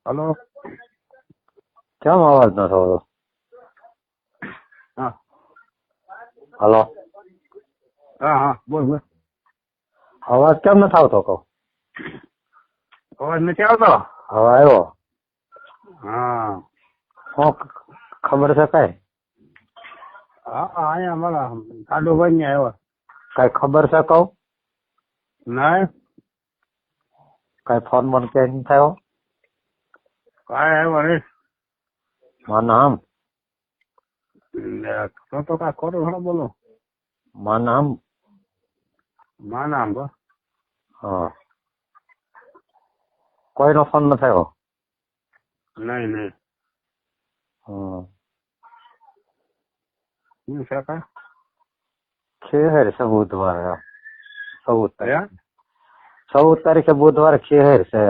Hello. કેમ અવાજ ન થતો? હા હલો, હા હા બોલ બોલ. અવાજ કેમ ન આવતો કહું? અવાજ નથી આવતો? હવે આવ્યો. હા શું ખબર છે કઈ? હા અહીંયા મારા સાડુભાઈ ને આવ્યો. કઈ ખબર છે કહું? ના કઈ ફોન બોન કે નહીં થયો? કાંઈ આવ્યો નહીં. મારું નામ તો કાંઈ ખોટું થોડો બોલો. મારું નામ માં નામ બસ. હા, કોઈનો ફોન ન થયો? નહીં નહીં. શું છે કાંઈ? ખેર છે બુધવારે, 14 તારીખ. હે? 14 તારીખે બુધવારે ખેર છે.